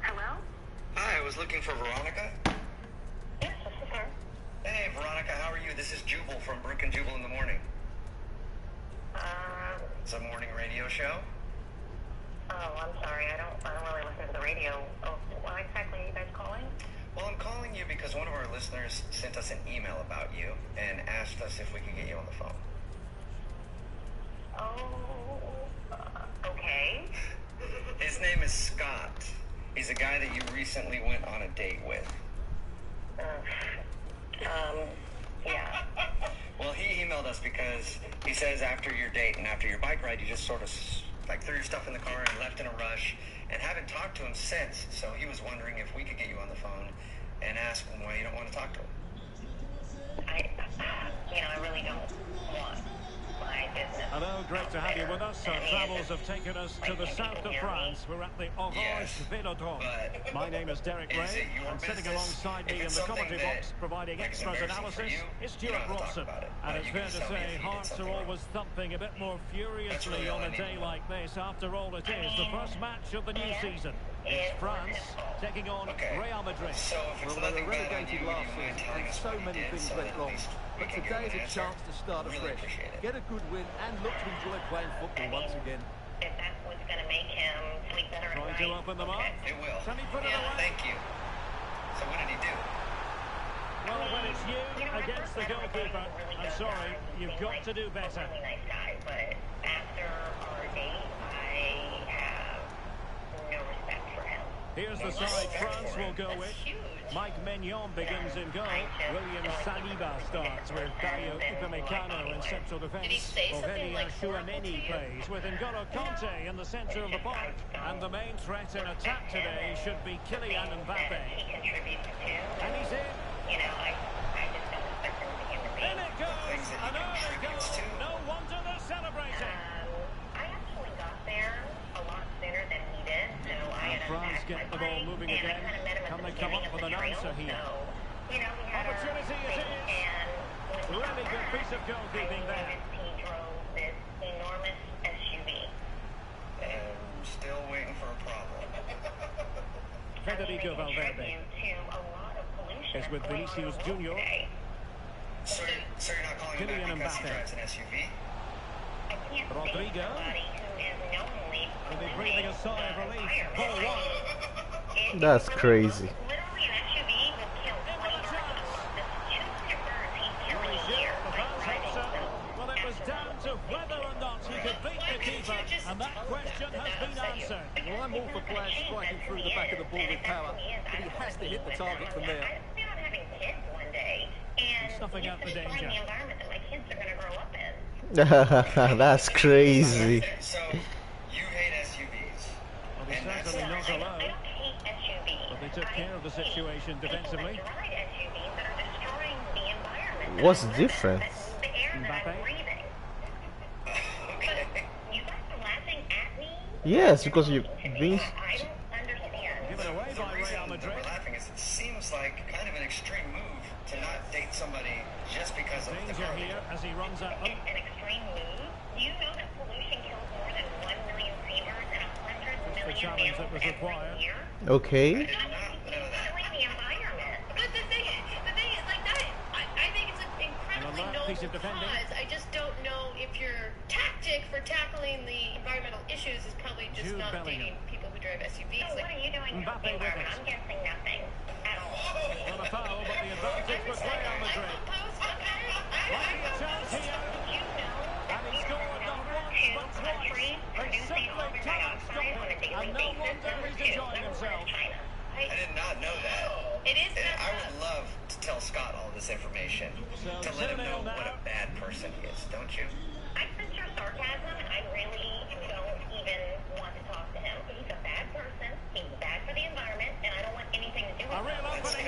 Hello? Hi, I was looking for Veronica. Yes, this is her. Hey, Veronica, how are you? This is Jubal from Brook and Jubal in the Morning. It's a morning radio show. Oh, I'm sorry. I don't really listen to the radio. Oh, why exactly are you guys calling? Well, I'm calling you because one of our listeners sent us an email about you and asked us if we could get you on the phone. Okay. His name is Scott. He's a guy that you recently went on a date with. Yeah. Well, he emailed us because he says after your date and after your bike ride, you just sort of like threw your stuff in the car and left in a rush and haven't talked to him since. So he was wondering if we could get you on the phone and ask him why you don't want to talk to him. I really don't want my business. Hello, great to have you with us. Our travels have taken us to the south of France. We're at the Orange Velodrome. My name is Derek Ray, and sitting alongside me in the commentary box, providing expert analysis, is Stuart Robson. And it's fair to say, hearts are always thumping a bit more furiously on a day like this. After all, it is the first match of the new season. It's France taking on Real Madrid. Well, they were relegated last season, and so many things went wrong. But today is a chance to start afresh, get a good win, and look to enjoy playing football once again. If that's what's going to make him sleep better at night. Trying to open them up. It will. Can he put it away? Thank you. So what did he do? Well, when it's you against the goalkeeper, I'm sorry, you've got to do better. Really nice guy, but after our date, I have no respect for him. Here's the side France will go with. Mike Maignan begins in goal. William Saliba starts with Dayo Upamecano in central defence. Aurélien Chouameni plays with N'Golo Kanté in the centre of the park. And the main threat in attack today should be Kylian Mbappe. He contributes too. And he's in. I just don't expect him to be in the In it goes! Another goal! No wonder they're celebrating. I actually got there a lot sooner than he did, so I had France get the ball moving again. Can they come up with an answer here? Opportunity it is. Really good piece of goalkeeping there. He drove this enormous SUV. I'm still waiting for a problem. Federico Valverde is with Vinicius Junior. So you're not calling him Kylian back because he Mbappe. drives an SUV? Rodrigo. Will be breathing a sigh of relief. Ball one. That's crazy. Literally an SUV will kill 20 birds in a month. That's 200 birds he's killing a year by driving them. Well, it was down to whether or not he could beat the keeper, and that question has been answered. Well, I'm all for players striking through the back of the ball with power, but he has to hit the target from there. I plan on having kids one day, and Snuffing out the danger. the environment that my kids are going to grow up in. That's crazy. So, you hate SUVs. Well, he's And certainly not I alone. don't hate SUVs. But they took care of the situation defensively. People that ride SUVs that are destroying the environment. What's the difference? The air that I'm Mbappe? breathing. Okay. You guys are laughing at me? Yes, because you've been. I don't understand. Given away by Real Madrid. We're laughing is it seems like kind of an extreme move to not date somebody just because of the Danger car. here as he runs out. It's an extreme move. Do you know that pollution kills more than 1 million femurs and 100 million challenge that males was required. every year? Okay. Killing the environment. But the thing is, like that, I think it's an incredibly And a noble piece of defending. cause. I just don't know if your tactic for tackling the environmental issues is probably just Jude not Bellingham. dating people who drive SUVs. So what are you doing to help the Mbappe with environment? it. I'm guessing nothing at all. Well, a foul, but the advantage was Real Madrid. Might be a chance here. You know And he scored not once, but twice. They simply cannot stop him. And no wonder he's enjoying himself. I did not know that. It is And messed I up. would love to tell Scott all this information So, to let him know 2-0 now. what a bad person he is, don't you? I sense your sarcasm, and I really don't even want to talk to him. He's a bad person. He's bad for the environment, and I don't want anything to do with A real him. opening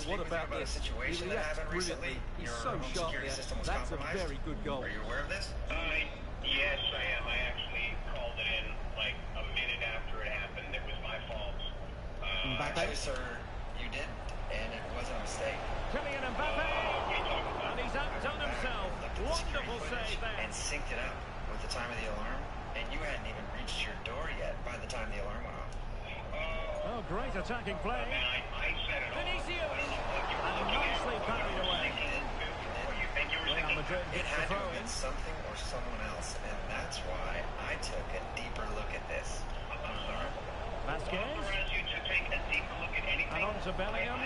what about a this? situation that happened recently? He's Your so home sharp security there. system was That's a compromised? very good goal. Are you aware of this? Yes, I am. I actually called it in like a minute after it happened. It was my fault. Actually, sir, you did, and it wasn't a mistake. Kylian Mbappe! And he's outdone himself. Wonderful save there. And synced it up with the time of the alarm, and you hadn't even reached your door yet by the time the alarm went off. Oh, great attacking play. I said it all. Vinicius! And nicely parried away. Real Madrid It gets the had to throw have in. been something or someone else, and that's why I took a deeper look at this. Vasquez. And on to Bellingham.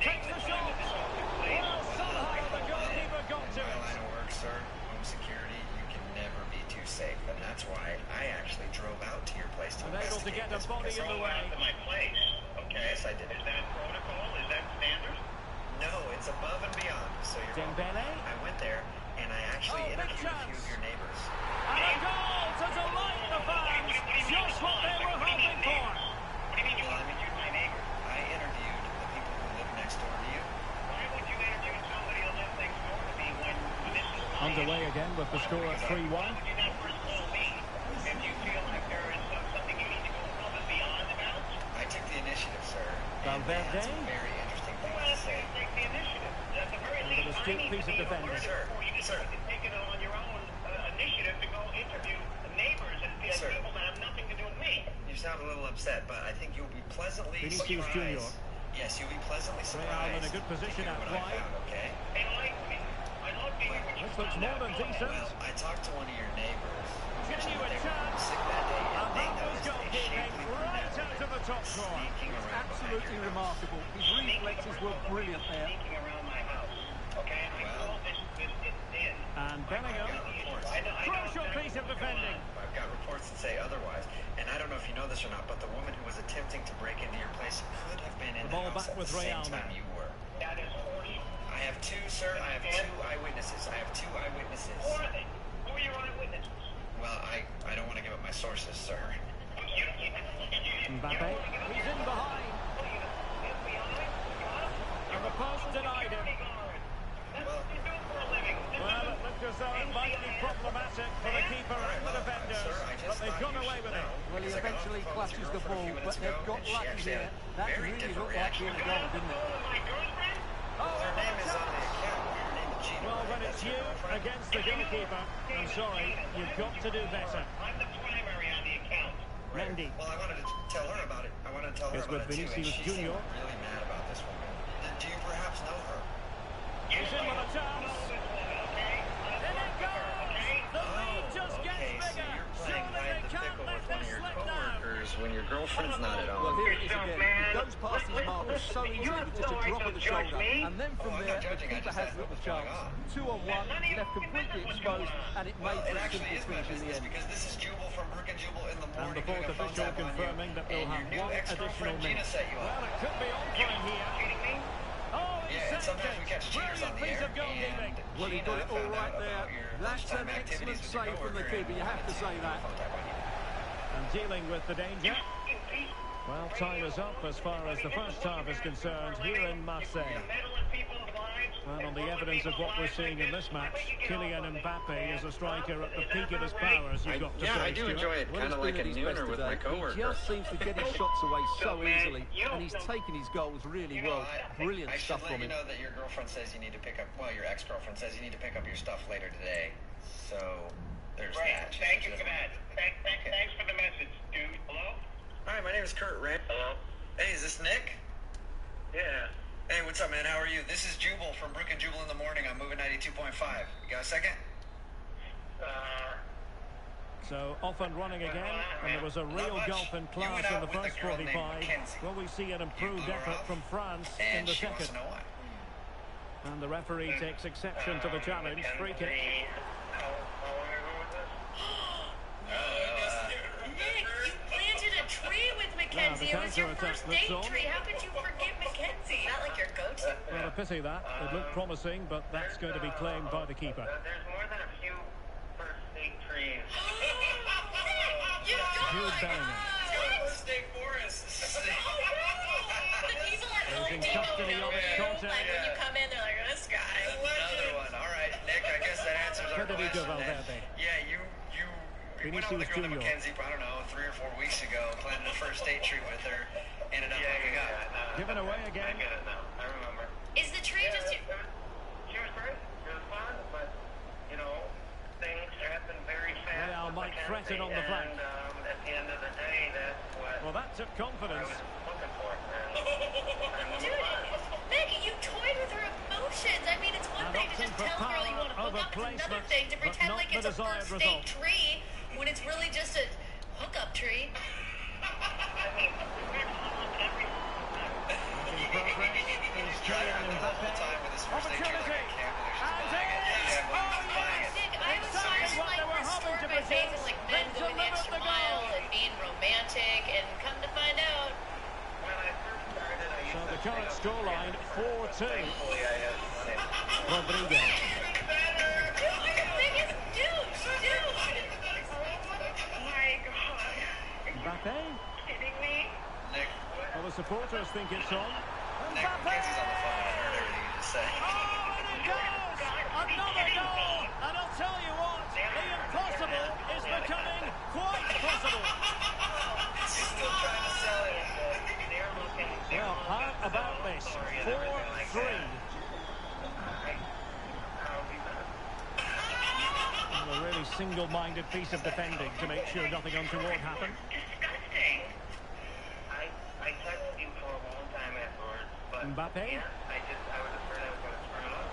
Takes the shot. Well, somehow the goalkeeper got to My it. line of work, sir, home security, you can never be too safe, and that's why I actually drove out to your place to And able to investigate get a this, body because- in the way. My place, okay? Yes, I did. Is that protocol? Is that standard? No, it's above and beyond. So you're Dembele. I went there, and I actually Oh, big interviewed a few chance. of your neighbors. And a goal to delight the fans. Just what they were hoping for. What do you mean you interviewed my neighbor? I interviewed the people who live next door to you. Why would you interview somebody who lives next door to me when this is my Underway again with the score at 3-1. Why would you not first call me if you feel like there is something you need to go above and beyond about? I took the initiative, sir. And they had some Valverde. very interesting Who things to asked you say. to take the initiative? At the very With least, an I astute need piece to of be defending. alerted Sir, before you can sir. take it on your own initiative to go interview the neighbors and Sir. people that have nothing to do with me. You sound a little upset, but I think you'll be pleasantly Vinicius surprised. Junior. Yes, you'll be pleasantly Real surprised. in a good position to hear out what I wide. found, okay? Enlighten me. I love being here when you This looks find more out. than decent. Well, I talked to one of your neighbors. Genuine They were chance. sick that day, And and they that was noticed a goalkeeping shapely right brunette out of the top drawer. sneaking around behind Absolutely your house. remarkable. His reflexes were brilliant there. Sneaking around my house. Okay, I Well. called this in. And Bellingham. I've got reports. Crucial piece of defending. I've got reports that say otherwise, and I don't know if you know this or not, but the woman who was attempting to break into your place could have been in The the ball house back at with the same Real time now. you were. That is horseshit. I have two, sir. I have two eyewitnesses. Who are they? Who are your eyewitnesses? Well, I don't want to give up my sources, sir. Mbappe. He's in behind. And the post denied him. Well, it looked as though it might be problematic for the keeper and the defenders, but they've gone away with it. Well, he eventually clutches the ball, but they've got lucky here. That really looked like being a goal, didn't it? Oh, Her name is on the account. Her name is Gina. well, when it's you against the goalkeeper, I'm sorry, you've got to do better. I'm the primary on the account. Mendy. Well, I wanted to tell her about it. I wanted to tell her Is about with it too, and Vinicius she seemed Junior. really mad about this woman. Do you perhaps know her? He's in with a chance. In it goes! The lead just gets Okay, so bigger. you're playing Surely hide they the can't pickle let with one this of your slip now. coworkers when your girlfriend's not at Well, home. here it is again. He goes past his marker so easily with just a drop of the shoulder. And then from I'm there, not the judging, I keeper just has asked little what's going chance. on. 2-on-1, left completely exposed, and it Well, made it for a actually simple is my finish in the business end. because this is Jubal from Brook and Jubal in the And morning. the fourth doing a phone official tap on you, confirming that they'll and have your new one additional ex-girlfriend Gina minute. set you Well, up. it could be on for him here. Kidding me? Oh, he's Yeah, and sometimes we catch saved it. cheaters on Brilliant the piece air, of goalkeeping. and Well, he Gina got it all found right out there. about your That's lunchtime an excellent activities with your save from the coworker, keeper, you have to say that. phone tap on you. And dealing with the danger. Well, time is up as far as the first half is concerned here in Marseille. Well, on the evidence of what we're seeing in this match, Kylian Mbappe is a striker at the peak of his powers, you've got to say, I do Stuart. enjoy it, Well, kind he's of like a been at his best nooner with my today. coworker. He just seems to get his shots away so easily, and he's taken his goals really well. Brilliant I should stuff let from you him. know that your girlfriend says you need to pick up, well, your ex-girlfriend says you need to pick up your stuff later today. So, there's Right. that. Thank you for that. Thanks for the message, dude. Hello? Hi, my name is Kurt Rand. Hello? Hey, is this Nick? Yeah. Hey, what's up, man? How are you? This is Jubal from Brook and Jubal in the morning. I'm moving 92.5. You got a second? So off and running again, and there was a real much. gulf in You went class in out the with a first girl named 45. Mackenzie. Will we see an improved blew her effort off, from France in And the she wants second? to know why. And the referee takes exception to the challenge. Free kick. How long ago was this? Nick, you planted a tree with Mackenzie. the It was your counter-attack first looks date on. tree. How could you forget Mackenzie? Not like your go-to. Well, a pity that. It looked promising, but that's going to be claimed by the keeper. There's more than a few first date trees. You Jude Bellingham. State Forest. The people at home custody of his content. Like when you come in, they're like, this guy. Another one. All right, Nick, I guess that answers our question. Yeah, you went out with a girl to Mackenzie, I don't know, 3 or 4 weeks ago, planned a first date treat with her, ended up hooking up. Given away again. I get it now. I remember. Is the tree just... She was great. It was fun, but, you know, things happen very fast. Well, Mike threatened on the flank. And at the end of the day, that's what Well, that took I confidence. was looking for. And Dude, Maggie, you toyed with her emotions. I mean, it's one thing to just tell a girl you want to hook up. It's another thing to pretend like it's a first date tree when it's really just a hookup tree. I mean, In progress is Kylian Mbappe. Opportunity. And it's... Oh, yes! Nick, I was trying to like restore my faith in like men going the extra mile and being romantic, and come to find out. when I first started, I used So to the current say, scoreline, 4-2. thankfully, I had money. Rodriguez. Biggest douche, dude. Oh my god. Mbappe. Kidding me? Nick, Well, the supporters think it's on. Nick, Mackenzie's on the phone. I heard everything you just said. Oh, and it goes! Another goal! And I'll tell you what, the impossible is becoming quite possible. He's still trying to sell it. They're looking. Well, how about this? 4-3. A really single-minded piece of defending to make sure nothing untoward happened. Disgusting. I texted you for a long time afterwards, but Mbappe? yeah, I was afraid I was going to screw it up.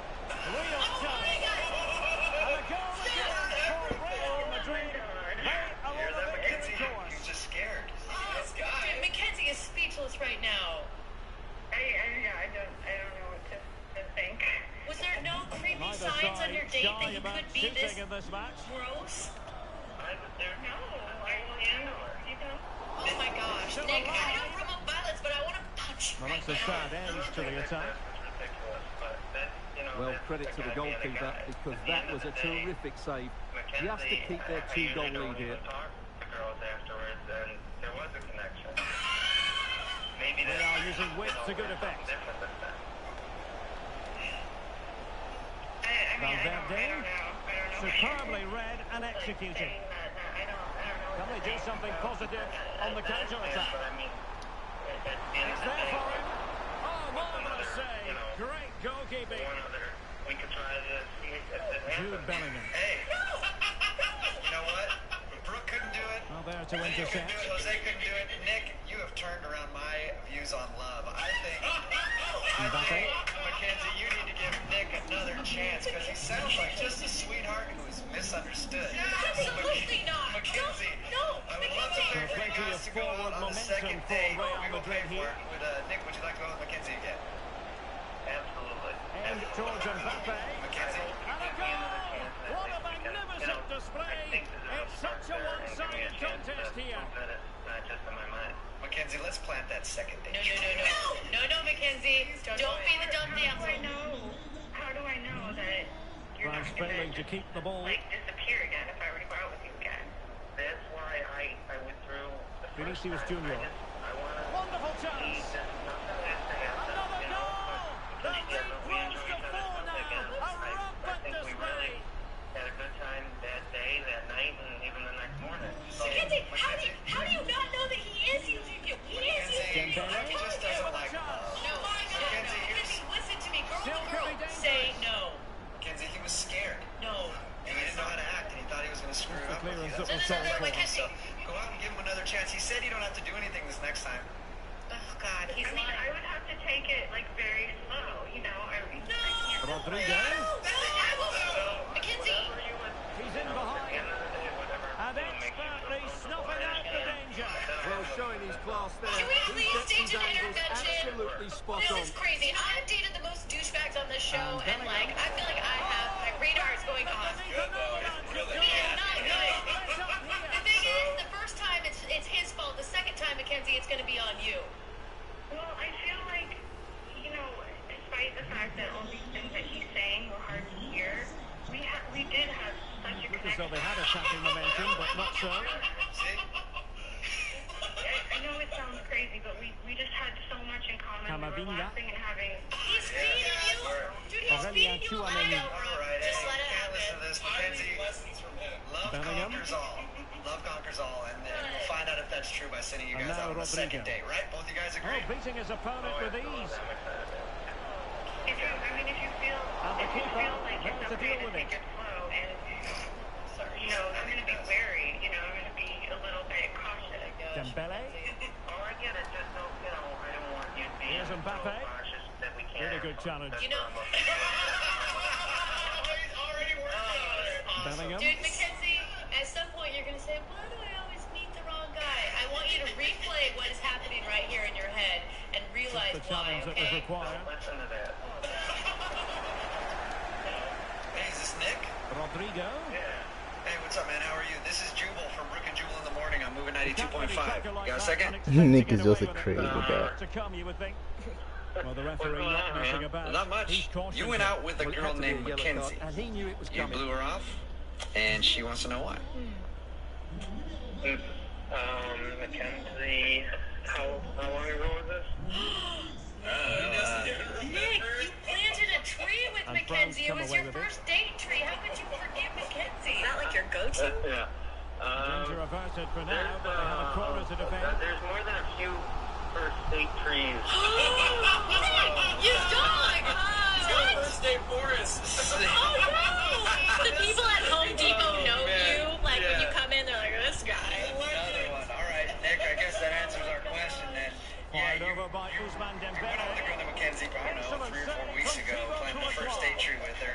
Real chance. And a goal again for Real Madrid. They are on Hear the that, victory Mackenzie? course. He's just scared. This Dude, guy. Mackenzie is speechless right now. I don't know what to think. Was there no creepy Neither signs on side your date that shy you about could be this shooting in this match. gross? I was there. No, I really am not. You know? Oh my gosh, Still Nick, I alive. don't promote violence, but I want to punch Well, right that's a now. sad end to the attack. Ridiculous, but that, you know, Well, that's credit to the gotta be the goalkeeper guy. because At the that end was of a the day, terrific save. Just to keep their I two-goal usually don't lead here. even talk to girls afterwards, and there was a connection. Maybe They that, are using width to good there's something effect. different this time. I mean, I Valverde, don't know. superbly read and executed. Saying that, I don't know. Can they do something positive on the counter-attack? But I mean, at the end It's of the there day, for him. Oh, marvellous you save. know, Great goalkeeping. one other, we could try to see if it Jude happens. Bellingham. Hey, you know what? Brooke couldn't do it. Well, there to Lydia couldn't intercept. do it. Jose couldn't do it. Nick, you have turned around my views on love. I think Mackenzie, you need to give Nick another chance because he sounds like just a sweetheart who is misunderstood. Absolutely not. Mackenzie, No, I would love to Mackenzie. pay for you Plenty guys of to go out forward on the momentum second for date. Real We will Madrid pay for here. it. Nick, would you like to go with Mackenzie again? Absolutely. And towards Mbappe. Mackenzie? And a goal! What a magnificent display! It's such a one-sided contest here. Not just in my mind. Mackenzie, let's plant that second date. No, Mackenzie. Don't be the dumb damsel. How do I know that you're France not failing gonna to keep the ball. like disappear again if I were to go out with you again? That's why I withdrew the first Vinicius time. Junior. I want to Wonderful see chance. that nothing has to happen. Another You know, goal! The but lead we grows enjoy to each other 4 once now. again. A I rampant think we really display. had a good time that day, that night, and even the next morning. So, Mackenzie, how do you not know that he is using you? He is using you. Dembele. He just doesn't like No. Mackenzie, Mackenzie, listen to me. Girl Still to could girl. be dangerous. Say no. Mackenzie, he was scared. No. And he didn't know how to act, and he thought he was going to screw it up. with you. Clearance that That's was what called for. Mackenzie. So go out and give him another chance. He said you don't have to do anything this next time. Oh God, he's I mean, lying. I would have to take it like very slow, you know. I can't. Rodriguez. Mackenzie. He's in behind. And expertly snuffing out the danger. Well, showing his class there. Can we He please gets stage his an angles intervention? absolutely spot This on. is crazy. I've dated the most douchebags on this show, and like I feel like my radar is going off. Underneath an avalanche of Yeah, goals. not good. Let's up here. The thing is, the first time it's his fault. The second time, Mackenzie, it's going to be on you. Well, I feel like, you know, despite the fact that all these things that he's saying were hard to hear, we did have such a Looked as though connection. they had attacking momentum, but not so. See? I know it sounds crazy. crazy, but we just had so much in common. We were Camavinga. laughing and having. He's feeding you. Dude, he's feeding you. I know, bro. Alright, Just let it can't listen happen. to this. Mackenzie, love Bellingham. conquers all. Love conquers all, and we'll find out if that's true by sending you And guys now out on a second Rodrigo. date, right? Both you guys Oh, agree? beating his opponent with ease. If you feel, And the if you keeper feel like has it's to okay deal to with take it. it slow, and I'm gonna be wary. I'm gonna be a little bit cautious. Dembele. All I get is just, I don't want you to be Here's so Mbappe. cautious that we can't. Really good challenge. You know, Bellingham. dude, Mackenzie, at some point you're going to say, why do I always meet the wrong guy? I want you to replay what is happening right here in your head and realize The why, challenge that was okay? required. Listen to that. Hey, is this Nick? Rodrigo. Hey, what's up, man? How are you? This is Jubal from Brook and Jubal in the Morning. I'm moving 92.5. Like Got a that second? and expect to Nick get is just away a with it. crazy guy. To come, you would think. Well, the referee going not on, messing man? about. Not much. He's cautious. You went out with a Well, it girl had to be a named yellow card, Mackenzie. and he knew it was You coming. blew her off, and she wants to know why. Mackenzie, how long ago was this? Nick, you planted a tree with And Mackenzie. It Fran's was come your away with it. first date tree. How could you forget Mackenzie? Not like your go-to. Yeah. Danger averted for now, but they have a corner to defend. There's more than a few first date trees. You dog! What? First date Forest. Oh no! The people at Home Depot know you. Like when you Yeah. come in, they're like, this guy. Another one. All right, Nick, I guess that answers our question then. Fired you over by Ousmane went out with a girl Dembele. named Mackenzie, I don't know, 3 or 4 weeks ago, playing the first date tree with her.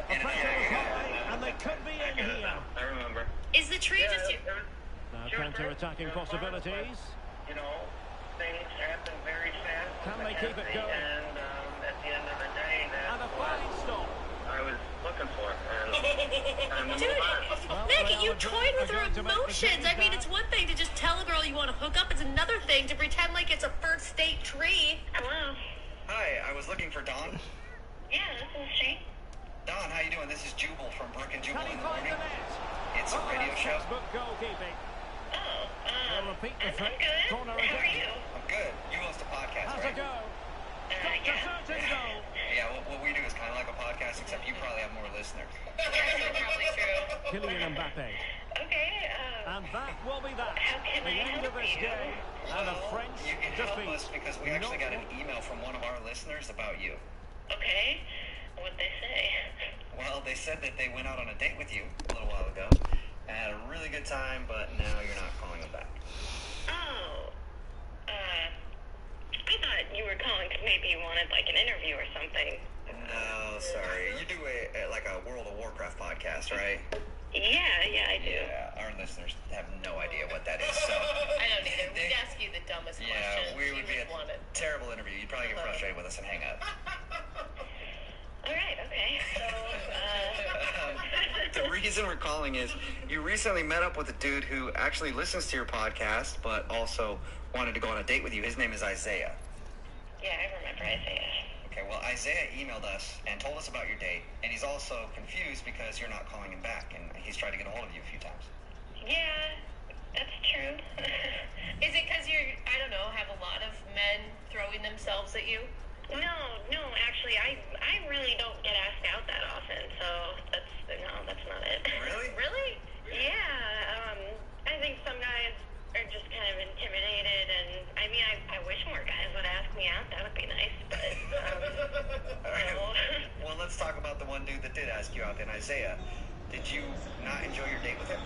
The And pressure is high, and they could be in here. I remember. Is the tree just you? Now counter-attacking possibilities. Things happen very fast. Can they keep it going? And at the end of the day, And a that's what fine stop. I was looking for. And time to Dude, move on. Well, Maggie, Real you Madrid toyed with are her going to make the emotions. I mean, change it's now. one thing to just tell a girl you want to hook up. It's another thing to pretend like it's a first date tree. Hello. Hi, I was looking for Dawn. Yeah, this is she. Dawn, how you doing? This is Jubal from Brook and Jubal Can he in the find the Morning. net? It's a Oh, radio that's show. textbook goalkeeping. Oh, We'll repeat the I'm trick. good. Corner How are again. you? I'm good. You host a podcast, How's right? it go? Got Yeah. the certain goal. Yeah, what we do is kind of like a podcast, except you probably have more listeners. Yes, that's probably true. Kylian Mbappe. Okay, And that will be that. How can The I end of help this you? game. And a French You can help defeat. us because we actually got an email from one of our listeners about you. okay. What'd they say? Well, they said that they went out on a date with you a little while ago and had a really good time, but now you're not calling them back. Oh, I thought you were calling because maybe you wanted like an interview or something. No, sorry. You do like a World of Warcraft podcast, right? Yeah, I do. Yeah, our listeners have no idea what that is, so... I don't either. We'd ask you the dumbest Yeah, questions. we You would be a just want it. terrible interview. You'd probably get frustrated with us and hang up. All right, okay. So, The reason we're calling is you recently met up with a dude who actually listens to your podcast, but also wanted to go on a date with you. His name is Isaiah. yeah, I remember Isaiah. Okay, well, Isaiah emailed us and told us about your date, and he's also confused because you're not calling him back, and he's tried to get a hold of you a few times. Yeah, that's true. Is it because you're, I don't know, have a lot of men throwing themselves at you? No, actually, I really don't get asked out that often, so that's not it. Really? Really? Yeah, I think some guys are just kind of intimidated, and I mean, I wish more guys would ask me out. That would be nice, but All right. no. Well, let's talk about the one dude that did ask you out then, Isaiah. Did you not enjoy your date with him?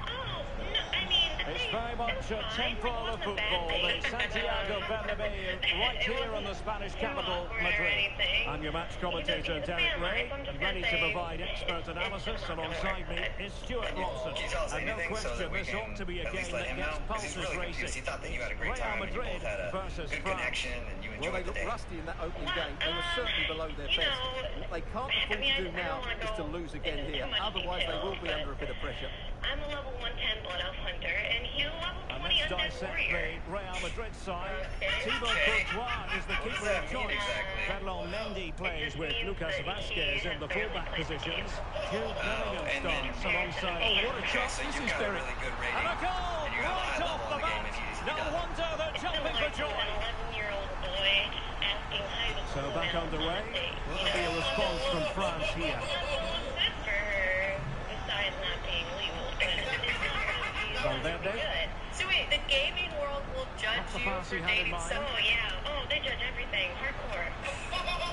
Oh, no, I mean, It's it very much was a fine. temple It of wasn't a bad football in date. Santiago Bernabeu, right It here in wasn't the Spanish too capital, awkward or Madrid. anything. I'm your match commentator, He's a Derek fan Ray, life, I'm just and ready gonna to say provide expert analysis. Alongside me is Stuart Watson. Can you tell us And no anything so question, that we this can ought to be a at least game let that him gets know? Because he's pulses really confused. He racing. thought that you had a great Real time and you Madrid both had a versus good France. connection and you Well, enjoyed they the looked date. rusty in that opening game. They were certainly below their You best. know, What they can't afford I mean, to do I don't now wanna is to go lose again into here. too much Otherwise, they detail, will be but under a bit of pressure. I'm a level 110 Blood Elf Hunter, and he's a level And 20 let's Undead dissect Warrior. the Real Madrid side. Okay. Thibaut Okay. Courtois is the What does keeper that of mean choice. exactly? Ferland Mendy plays with Lucas Vazquez in the fullback positions. Jude Bellingham and then- starts alongside. Oh, what a Okay, chance. so This you've is got a very... really good And rating. a goal And you have a high right level off in the the game bat. if he's No done. wonder they're jumping for joy. response from France here. Good for her, besides not being legal. Valverde. So wait, the gaming world will judge That's the you pass for he had in dating mind. someone? Yeah. Oh, they judge everything. Hardcore.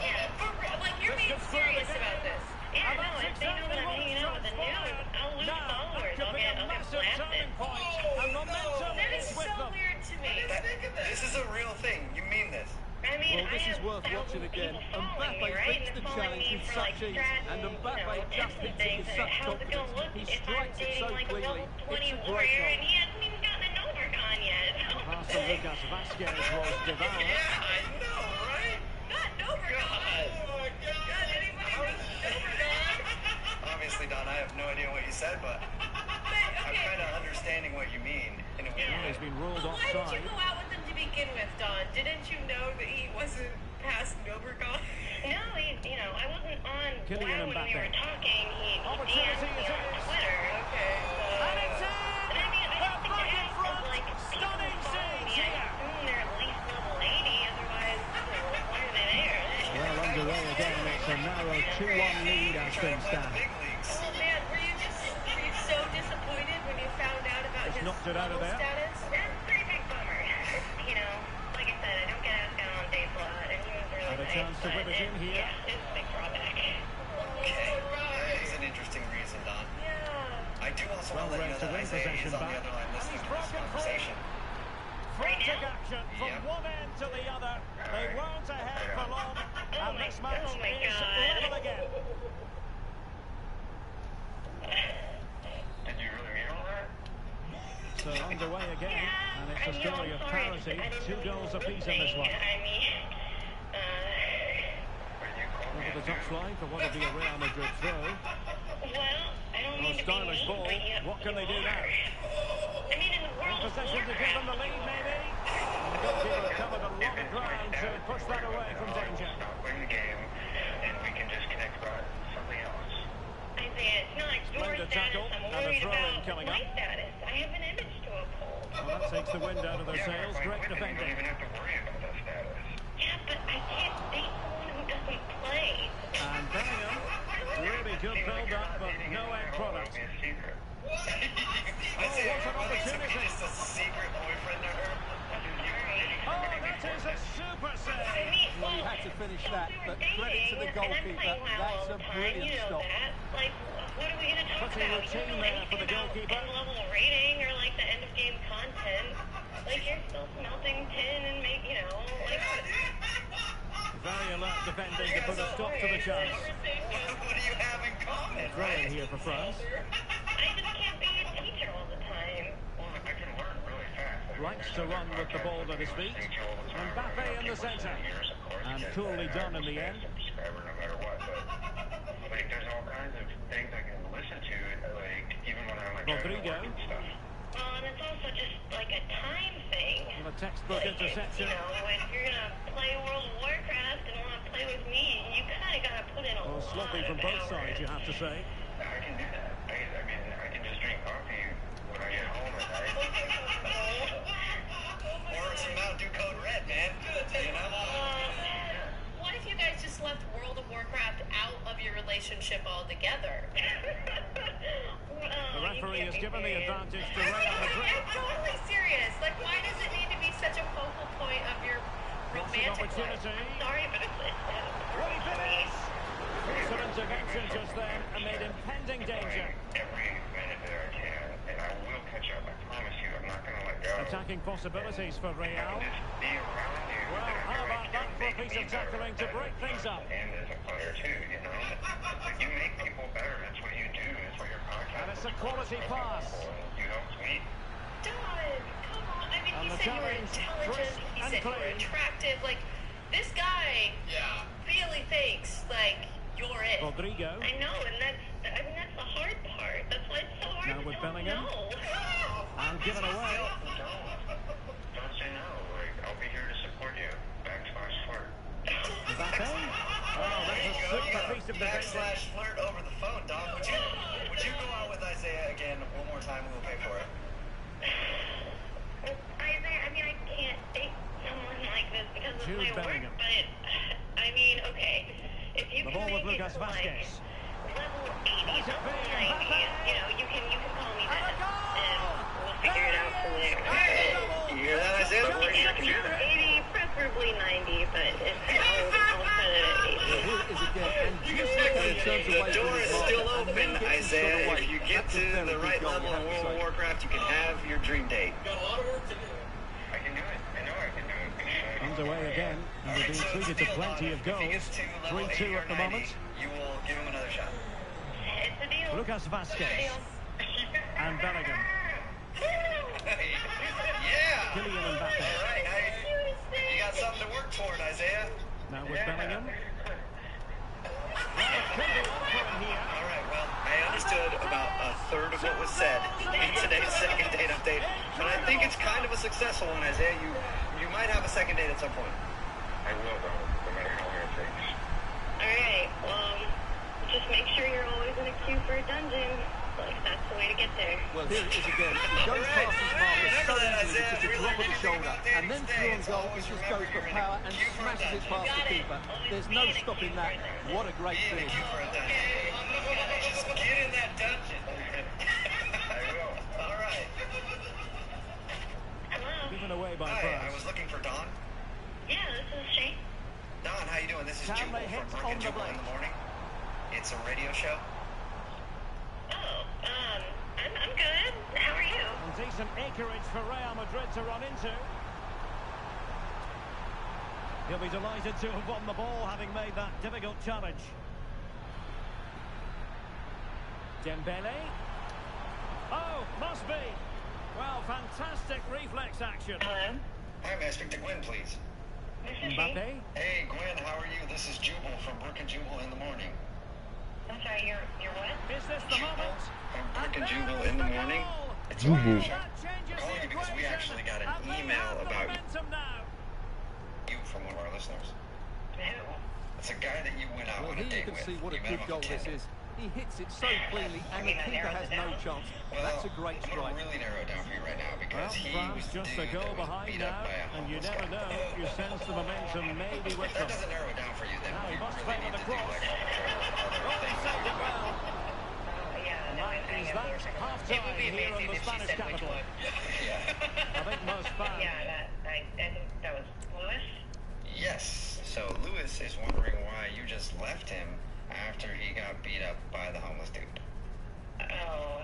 Yeah. For real, like you're being serious about this. Yeah, no, if they know that I'm hanging out with the news, I'll lose followers. I'll get blasted. That is so weird to me. This is a real thing. You mean this? I mean, Well, this I is have worth watching again. Mbappe beats the challenge with such ease, and Mbappe just beats it with such how's it gonna confidence. look He if I'm strikes it dating so like a cleanly. level 20 It's a warrior great and goal. he hasn't even gotten an overgone yet? Pass to Lucas Vasquez was devoured. Yeah, I know, right? Not Overgone. God. God, anybody knows Overgone? Obviously, Don, I have no idea what you said, but I'm kind of understanding what you mean in a weird Well, way. he's been ruled But why did offside. you go out with him to begin with, Don? Didn't you know that he wasn't past Overgone? No, I wasn't on Kylian when we Mbappe. were talking. He Opportunity DM'd me is on his. Twitter. Okay, And it's in! And I mean, I They're just think back in that front. like, people Stunning who follow scenes me, I here. assume they're at least level 80, otherwise, why are they there? Well underway again. It's a narrow 2-1 lead as things stand. Big leagues. Oh man, were you so disappointed when you found out about Just his knocked it out of level there. status? That's a pretty big bummer. Like I said, I don't get asked out on dates a lot, and he was really Had a nice, chance to but whip it in here. Yeah, it's a big drawback. Okay. That is an interesting reason, Don. Yeah. I do also Well, want to let you know to that win Isaiah possession is on the back. other line listening He's to this broken free. conversation. Frantic action from Yep. one end to the other. They weren't ahead for long. And this match oh my is God. level again. Did you really mean all that? So underway again. And it's a story of parity. 2 goals apiece in this one. I mean, Over the touchline for what would be a Real Madrid throw. well, I don't Oh, mean to be stylish mean, ball. but you What can they do now? I mean, in the world of Possession to give them the lead, maybe. And the goalkeeper covered a lot of ground to push that away from danger. Stop playing the game, and we can just connect about something else. Isaiah, it's not your Splendid status tackle, I'm and a worried throw-in about. coming My up. status. I have an image to uphold. Well, that takes the wind out of their sails. by Great winning, you don't defending. even have to worry about that status. Yeah, but I can't date someone who doesn't play. And Bellingham, really good build-up, but no end product. It'll be a secret. Isaiah, what an what is it? opportunity. Just a secret boyfriend to her? Oh, that is a super save. Well, he had to finish that, but credit to the goalkeeper. That's a brilliant stop. Like, what are we going to talk Pretty about? routine You don't know there for anything the about goalkeeper. end-level rating or, like, the end-of-game content. Like, you're still smelting tin and like... Very alert defending to put a stop to the chance. What do you have in common, Throw in right? here for France. I just can't be a teacher all the time. Well, I can learn really fast. Likes to run with the ball at his feet. Mbappe in the centre. And coolly done in the end. Subscriber no matter what, but like there's all kinds of things I can listen to, like even when I'm like Rodrigo. driving to work and stuff. Well, and it's also just, like, a time thing. And a textbook Like, interception. if you're going to play World of Warcraft and want to play with me, you kind of got to put in a Well, lot sloppy from of both hours. sides, you have to say. I can do that. I mean, I can just drink coffee when I get home at night. Or some Mountain Dew Code Red, man. What if you guys just left World of Warcraft out of your relationship altogether? The referee has given the advantage to Real Madrid. I'm totally serious. Like, why does it need to be such a focal point of your Crossing romantic life? opportunity. Sorry, but it's Will he finish? Some intervention just then amid impending danger. Every minute that I can, and I will catch up. I promise you, I'm not going to let go. Attacking possibilities for Real. Just be around you. Well, how about that for a piece of tackling to break things up? And as a player too, you make people better. That's what you do. That's what your podcast. And it's a quality pass. You help me. Don, come on. I mean, And he the said you were challenge, intelligent. crisp He and said you were clean. attractive. Like, this guy really thinks, like, you're it. Rodrigo. I know, and that's the hard part. That's why it's so hard Now to with tell Bellingham. no. And given away. Don't say no. Like, I'll be here to support you. /flirt. Mbappe. Oh, that's a super piece of defending. /flirt over the phone, Dom. Would you go out with Isaiah again one more time? We'll pay for it. I mean, I can't date someone like this because of Jude my work, Bellingham. but I mean, okay. If you The can ball with make it 80, preferably 90, but I'll set it at 80. Here it is again, and just in terms of The door is still open, Isaiah. If you get to the right level in World of Warcraft, you can have your dream date. Got a lot of work to do. I can do it. I know I can do it. Underway again, and they're being treated to plenty of goals. 3-2 at the moment. You will give him another shot. It's a deal. Lucas Vasquez and Bellingham. Yeah! Kylian Mbappe. All right, you got something to work toward, Isaiah. Now with Bellingham. All right, well, I understood about a third of what was said in today's second date update, but I think it's kind of a successful one, Isaiah. You might have a second date at some point. I will, though, no matter how long it takes. All right, well, just make sure you're always in a queue for a dungeon. Like, that's the way to get there. Well, here it is again. He goes past his marker so easily with just a drop of the shoulder. And then through on goal, he just goes for power and smashes it past the keeper. There's no stopping that. What a great finish. Just get in that dungeon. I will. All right. Hello? Given away by Hi, I France. was looking for Dawn. Yeah, this is Shane. Dawn, how you doing? This is Can Jubal they hit from on Brook and the Jubal in blade? the morning. It's a radio show. Oh, I'm good. How are you? And decent acreage for Real Madrid to run into. He'll be delighted to have won the ball, having made that difficult challenge. Dembele. Oh, must be. Well, fantastic reflex action. Hello? Hi, may I speak to Gwen, please? This is Shane. Mbappe. Hey, Gwen, how are you? This is Jubal from Brook and Jubal in the morning. I'm sorry, you're what? Is this the moment? From Brook and Jubal in the morning. It's a Jubal. radio show. That changes the Calling you because we equation. actually got an And they email have the about momentum now. you from one of our listeners. No. It's a guy that you went out Well, on a here you date can with. see what a You met good him goal on this Tinder. is. He hits it so cleanly, and the keeper has no chance. Well, That's a great I'm strike. gonna really narrow it down for you right now Well, because he was France just the a dude goal that was behind beat up now, by a and you homeless never guy. know. You sense the momentum maybe with That them. doesn't narrow it down for you. Then Now he you must really play need with to the do like cross. other Oh, he things. saved it well. Yeah, no, That is that half-time here in the Spanish capital. Yeah. I think most fans. Yeah, I think that was Lewis. Yes. So Lewis is wondering why you just left him after he got beat up by the homeless dude. Oh,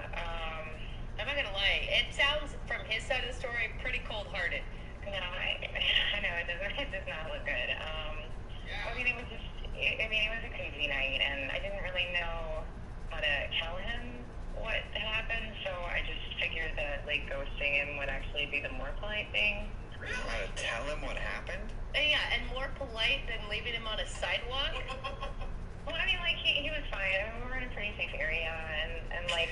I'm not gonna lie. It sounds, from his side of the story, pretty cold-hearted. No, I know it does not look good. I mean, it was a crazy night, and I didn't really know how to tell him what had happened, so I just figured that, like, ghosting him would actually be the more polite thing. You want to tell him what happened? Yeah, and more polite than leaving him on a sidewalk. Well, I mean, like, he was fine. I mean, we were in a pretty safe area, and like,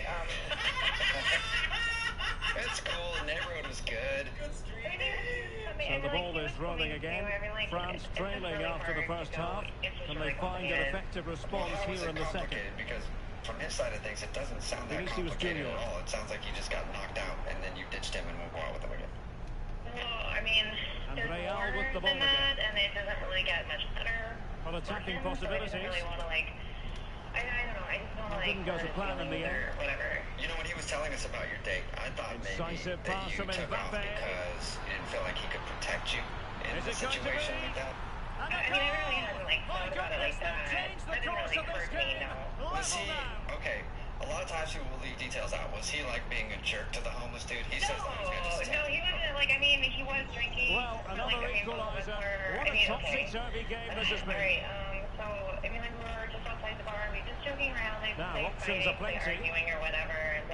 It's cool. The neighborhood was good. So the ball is rolling again. France trailing after the first half. Can they find an effective response How is here it in the second? complicated? Because from his side of things, it doesn't sound that Vinicius complicated Junior. at all. It sounds like you just got knocked out and then you ditched him and won't go out with him again. Well, I mean, And there's Real more with the ball than that, again. and it doesn't really get much better. Well, attacking for him, so I possibilities. didn't really want to, like, I don't know, I just don't like. Didn't go to plan in the end. Or whatever. You know, when he was telling us about your date, I thought maybe Incisive that pass you from took off Mbappe. because you didn't feel like he could protect you in Is a it going to situation be? like that. And I mean, I really hadn't, like, My thought about it goodness, like that. they've changed the That didn't course really of this hurt me, game. no. Was he, Level now. okay, a lot of times people will leave details out. Was he like being a jerk to the homeless dude? He says that he was going to No, he wasn't, like, I mean, he was drinking. Well, another equaliser. What a topsy-turvy game this has been. Right, so, I mean, like, we were just outside the bar, we were just joking around, like, Now, like options are like, plenty. arguing or whatever, and,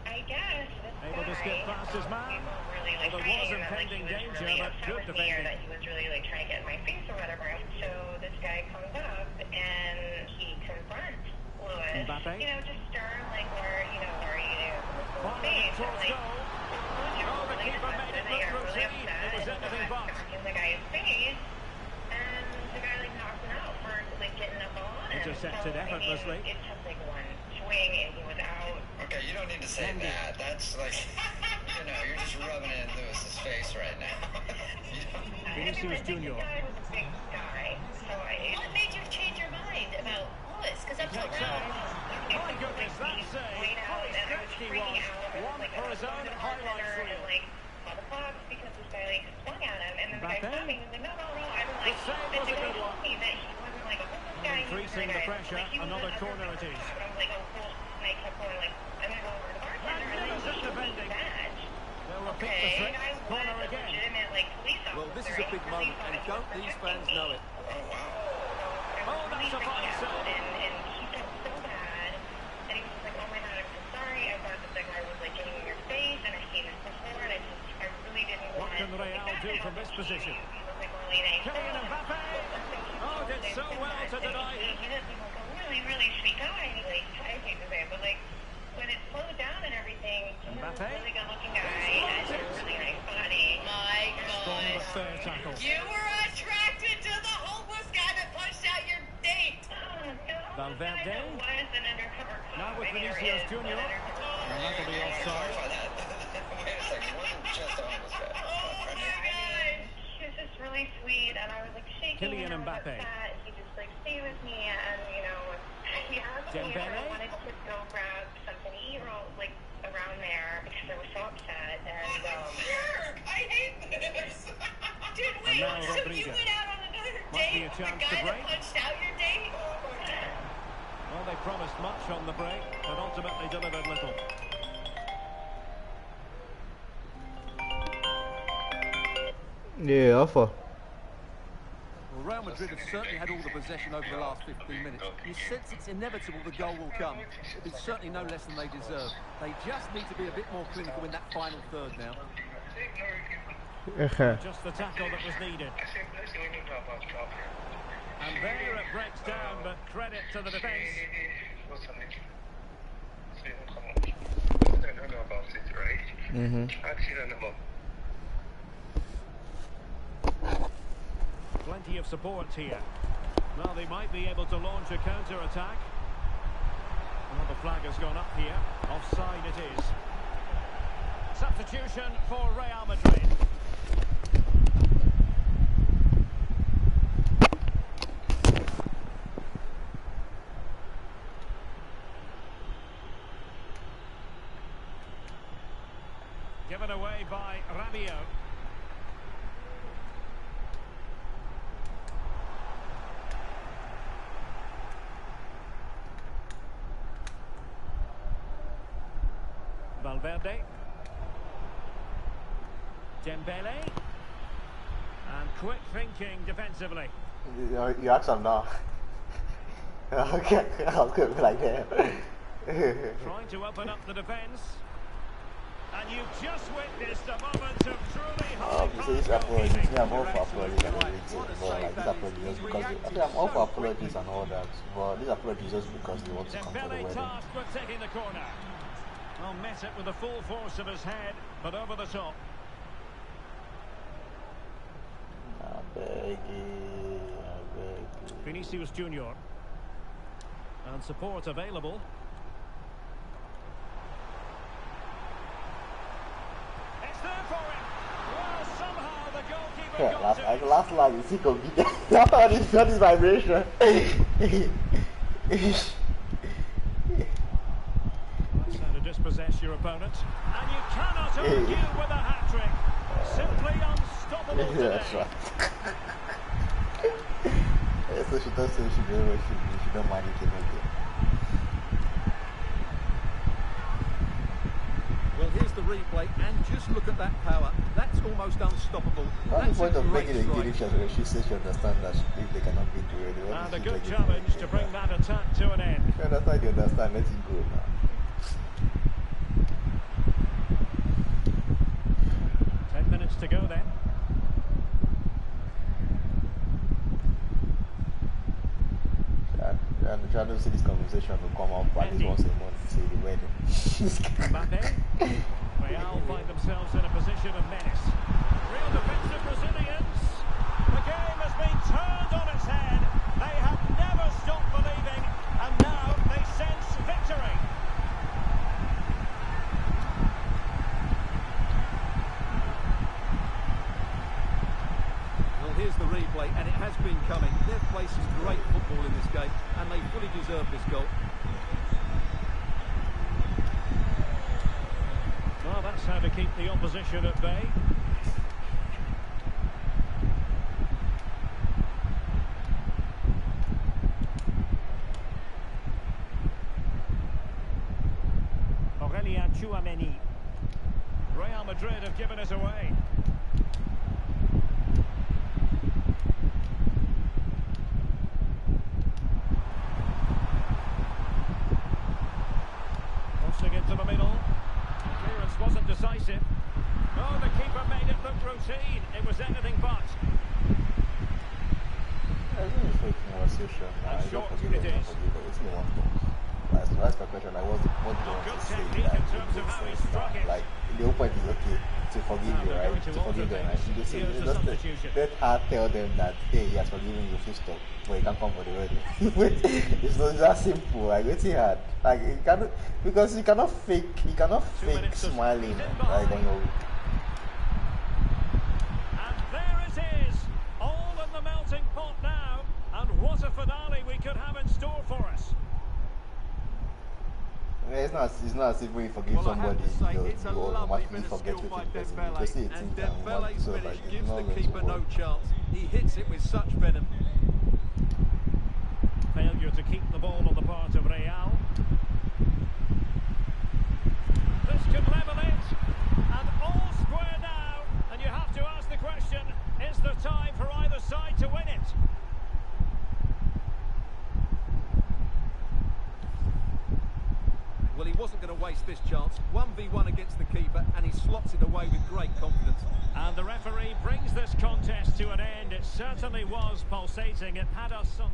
I guess this Able to guy, skip past his man. we were really, like, Well, there was fighting, and, like, impending he was danger, really but upset good with me, or defending. that he was really, like, trying to get in my face or whatever, so this guy comes up, and he confronts Lewis, Mbappe. you know, just stern, like, where are you? Firing it towards goal. Oh, the keeper made it look routine. It was anything but. In the guy's face, and the guy, like, knocked him out for, like, getting up on him. Intercepted So, effortlessly. I mean, it took, like, one swing, and he was out. Okay, you don't need to say that. That's like, you're just rubbing it in Lewis's face right now. Vinicius Junior. The guy was a big guy, so What made you change your mind about Lewis? Because up till Takes now, out. My goodness, that save. Holy stretch he was. One for his own highlight reel. like, call the cops because this guy, like, at him, and then the guy stopped me. He was like, no. I was like, the the guy told me that he wasn't like a homeless guy. Increasing the pressure, like, another corner it is. And I was like, oh, cool. And I kept going, like, I'm going to go over to the bartender, and then he showed me his badge. They'll repeat the trick. Corner again. Well, this is a big moment, and don't these fans know it? Oh, wow. Oh, that's a fine save. And he felt so bad. And he was like, oh my God, I'm so sorry. I thought that the guy was like getting in your face, and I seen this before, and I really didn't want What can Real do from this position? He was like really nice. Kylian Mbappe! Oh, did so well to deny him. He was like a really, really sweet guy. Like, I hate to say it, but like, when it slowed down and everything, he was a really good-looking guy and a really nice body. My Strong but God. fair tackle. You were attracted to the homeless guy that punched out your date. Valverde. Now with I mean, Vinicius is, Junior. And that'll be offside. Clarify that. Wait a second, it wasn't just a homeless guy. Oh my gosh. He was just really sweet, and I was like shaking. Kylian and I was Mbappe. upset. He just like stayed with me, and you know, he asked me if I wanted to go grab something to eat like around there because I was so upset. And I hate this. Dude, wait, now so you Rodriguez. went out on another Might be date a with the chance guy to that break. punched out your date? Well, they promised much on the break, but ultimately delivered little. Yeah, Alpha. Well, Real Madrid have certainly had all the possession over the last 15 minutes. You sense it's inevitable the goal will come. It's certainly no less than they deserve. They just need to be a bit more clinical in that final third now. Just the tackle that was needed. And there it breaks down, but credit to the defence. Plenty of support here. Well, they might be able to launch a counter-attack. Well, the flag has gone up here. Offside it is. Substitution for Real Madrid. Given away by Rabiot. Valverde. Dembele. And quick thinking defensively. You ask him now. Okay, I'll go like that. Trying to open up the defence. And you've just witnessed a moment of truly high This apologies. I'm all for apologies and everything. But like this apology just because I'm all for apologies and all that. But this apology is just because they want to come to the Dembele wedding. tasked with taking the corner. Well, met it with the full force of his head, but over the top. I beg you. Vinicius Junior. And support available. It's there for him. Well, somehow the goalkeeper Yeah, got to last line is sick of me. Not this vibration. That's how to dispossess your opponent. And you cannot argue with a hat-trick. Simply unstoppable today. That's right. So she does say she don't mind it again. Well, here's the replay, and just look at that power. That's almost unstoppable. What's the point of great making a strike. Guinea when she says she understands that if they cannot beat the radio? And a good challenge to bring that attack to an end. You understand, let it go now. 10 minutes to go then. And I don't see this conversation will come up at least once a month to say the wedding. Mbappe. Real find themselves in a position of menace. Real defensive Brazilians. The game has been turned on its head. They have never stopped believing, and now they sense victory. Well, here's the replay, and it has been coming. They've played some great football in this game, and they fully deserve this goal. Well, that's how to keep the opposition at bay. Madrid have given it away. Crossing into the middle. Clearance wasn't decisive. Oh, the keeper made it look routine. It was anything but. And short it is. That's my question. Like, what do you want to say that in terms of how like, the whole point is okay to forgive you, right? To forgive them. And you just let her tell them that, hey, he has forgiven you, full stop, but you can't come for the wedding. It's not that simple. Like, it's hard. Like, you cannot, because you cannot fake smiling, like, on your. And there it is, all in the melting pot now. And what a finale we could have in store for us. Yeah, it's not as if when you forgive somebody, you automatically forget the person. You just see it and in Dembele's so finish like, gives the keeper no chance. He hits it with such venom. Failure to keep the ball on the part of Real. This could level it. And all square now. And you have to ask the question, is there time for either side to win it? Well, he wasn't going to waste this chance. 1v1 against the keeper, and he slots it away with great confidence. And the referee brings this contest to an end. It certainly was pulsating. It had us some...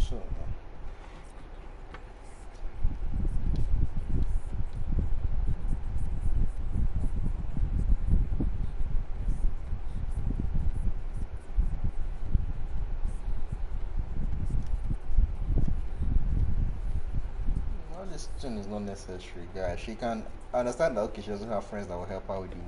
Sure. Well, this thing is not necessary, guys. She can understand that, okay, she doesn't have friends that will help her with the work.